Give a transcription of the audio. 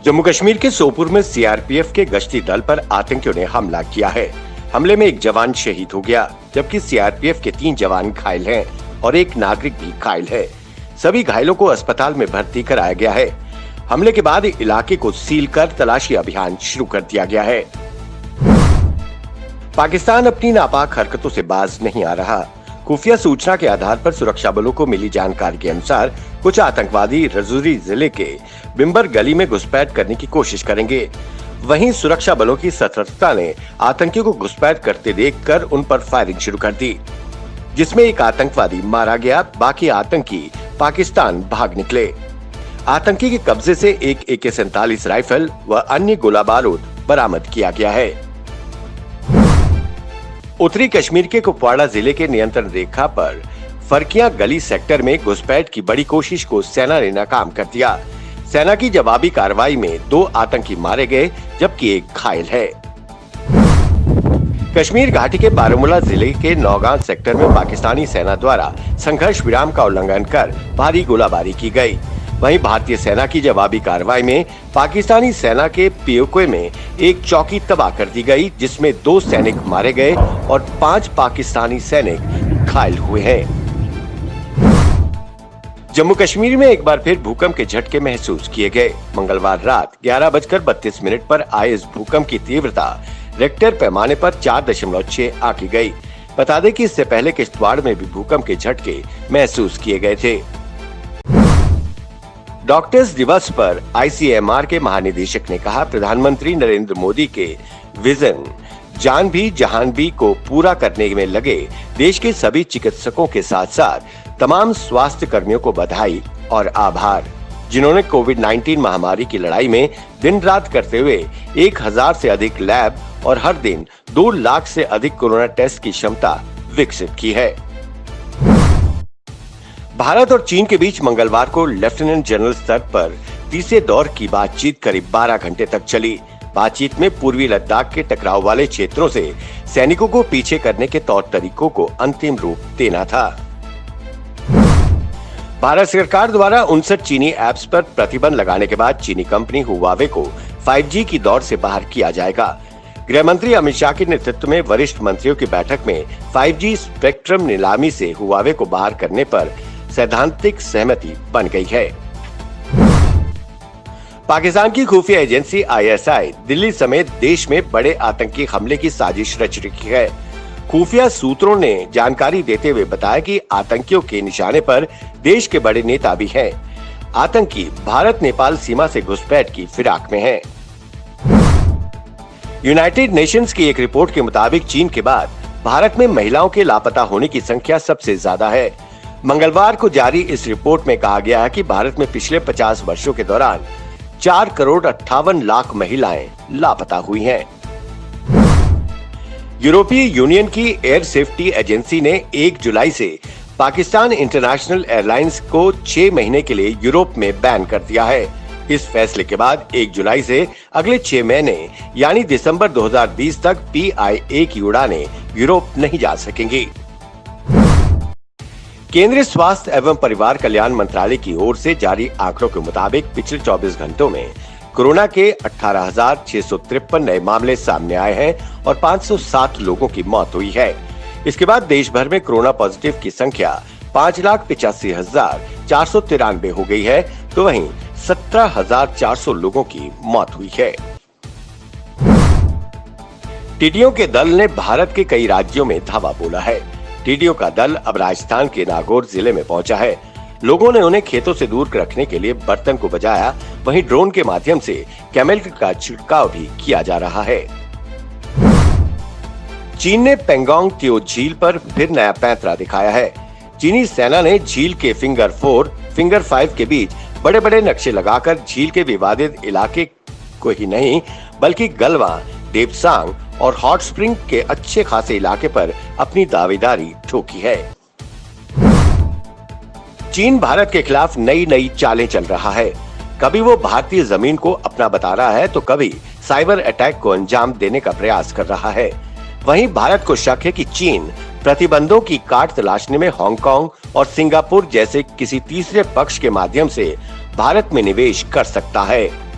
जम्मू कश्मीर के सोपुर में सीआरपीएफ के गश्ती दल पर आतंकियों ने हमला किया है। हमले में एक जवान शहीद हो गया, जबकि सीआरपीएफ के 3 जवान घायल हैं और एक नागरिक भी घायल है। सभी घायलों को अस्पताल में भर्ती कराया गया है। हमले के बाद इलाके को सील कर तलाशी अभियान शुरू कर दिया गया है। पाकिस्तान अपनी नापाक हरकतों से बाज नहीं आ रहा। खुफिया सूचना के आधार पर सुरक्षा बलों को मिली जानकारी के अनुसार कुछ आतंकवादी रजौरी जिले के बिम्बर गली में घुसपैठ करने की कोशिश करेंगे। वहीं सुरक्षा बलों की सतर्कता ने आतंकियों को घुसपैठ करते देखकर उन पर फायरिंग शुरू कर दी, जिसमें एक आतंकवादी मारा गया। बाकी आतंकी पाकिस्तान भाग निकले। आतंकी के कब्जे से एक AK-47 राइफल व अन्य गोला बारूद बरामद किया गया है। उत्तरी कश्मीर के कुपवाड़ा जिले के नियंत्रण रेखा पर फरकिया गली सेक्टर में घुसपैठ की बड़ी कोशिश को सेना ने नाकाम कर दिया। सेना की जवाबी कार्रवाई में 2 आतंकी मारे गए, जबकि एक घायल है। कश्मीर घाटी के बारामूला जिले के नौगांव सेक्टर में पाकिस्तानी सेना द्वारा संघर्ष विराम का उल्लंघन कर भारी गोलाबारी की गई। वहीं भारतीय सेना की जवाबी कार्रवाई में पाकिस्तानी सेना के पीओके में एक चौकी तबाह कर दी गई, जिसमें 2 सैनिक मारे गए और 5 पाकिस्तानी सैनिक घायल हुए हैं। जम्मू कश्मीर में एक बार फिर भूकंप के झटके महसूस किए गए। मंगलवार रात 11:32 पर आए इस भूकंप की तीव्रता रिक्टर पैमाने पर 4.6 आंकी गई। बता दें कि इससे पहले किश्तवाड़ में भी भूकंप के झटके महसूस किए गए थे। डॉक्टर्स दिवस पर ICMR के महानिदेशक ने कहा, प्रधानमंत्री नरेंद्र मोदी के विजन जान भी जहान भी को पूरा करने में लगे देश के सभी चिकित्सकों के साथ साथ तमाम स्वास्थ्य कर्मियों को बधाई और आभार, जिन्होंने कोविड-19 महामारी की लड़ाई में दिन रात करते हुए 1000 से अधिक लैब और हर दिन 2 लाख से अधिक कोरोना टेस्ट की क्षमता विकसित की है। भारत और चीन के बीच मंगलवार को लेफ्टिनेंट जनरल स्तर पर तीसरे दौर की बातचीत करीब 12 घंटे तक चली। बातचीत में पूर्वी लद्दाख के टकराव वाले क्षेत्रों से सैनिकों को पीछे करने के तौर तरीकों को अंतिम रूप देना था। भारत सरकार द्वारा 59 चीनी ऐप्स पर प्रतिबंध लगाने के बाद चीनी कंपनी हुआवे को 5G की दौड़ से बाहर किया जाएगा। गृह मंत्री अमित शाह के नेतृत्व में वरिष्ठ मंत्रियों की बैठक में 5G स्पेक्ट्रम नीलामी से हुआवे को बाहर करने पर सैद्धांतिक सहमति बन गई है। पाकिस्तान की खुफिया एजेंसी ISI दिल्ली समेत देश में बड़े आतंकी हमले की साजिश रच रही है। खुफिया सूत्रों ने जानकारी देते हुए बताया कि आतंकियों के निशाने पर देश के बड़े नेता भी हैं। आतंकी भारत नेपाल सीमा से घुसपैठ की फिराक में हैं। यूनाइटेड नेशंस की एक रिपोर्ट के मुताबिक चीन के बाद भारत में महिलाओं के लापता होने की संख्या सबसे ज्यादा है। मंगलवार को जारी इस रिपोर्ट में कहा गया है कि भारत में पिछले 50 वर्षों के दौरान 4,58,00,000 महिलाएं लापता हुई हैं। यूरोपीय यूनियन की एयर सेफ्टी एजेंसी ने 1 जुलाई से पाकिस्तान इंटरनेशनल एयरलाइंस को 6 महीने के लिए यूरोप में बैन कर दिया है। इस फैसले के बाद 1 जुलाई से अगले 6 महीने यानी दिसंबर 2020 तक PIA की उड़ानें यूरोप नहीं जा सकेंगी। केंद्रीय स्वास्थ्य एवं परिवार कल्याण मंत्रालय की ओर से जारी आंकड़ों के मुताबिक पिछले 24 घंटों में कोरोना के 18,653 नए मामले सामने आए हैं और 507 लोगों की मौत हुई है। इसके बाद देश भर में कोरोना पॉजिटिव की संख्या 5,85,493 हो गई है, तो वहीं 17,400 लोगों की मौत हुई है। टिड्डियों के दल ने भारत के कई राज्यों में धावा बोला है। टिड्डियों का दल अब राजस्थान के नागौर जिले में पहुंचा है। लोगों ने उन्हें खेतों से दूर रखने के लिए बर्तन को बजाया, वहीं ड्रोन के माध्यम से केमिकल का छिड़काव भी किया जा रहा है। चीन ने पेंगोंग त्सो झील पर फिर नया पैंतरा दिखाया है। चीनी सेना ने झील के फिंगर 4, फिंगर 5 के बीच बड़े बड़े नक्शे लगाकर झील के विवादित इलाके को ही नहीं बल्कि गलवा, देपसांग और हॉट स्प्रिंग के अच्छे खासे इलाके पर अपनी दावेदारी ठोकी है। चीन भारत के खिलाफ नई चालें चल रहा है। कभी वो भारतीय जमीन को अपना बता रहा है, तो कभी साइबर अटैक को अंजाम देने का प्रयास कर रहा है। वहीं भारत को शक है कि चीन प्रतिबंधों की काट तलाशने में हांगकांग और सिंगापुर जैसे किसी तीसरे पक्ष के माध्यम से भारत में निवेश कर सकता है।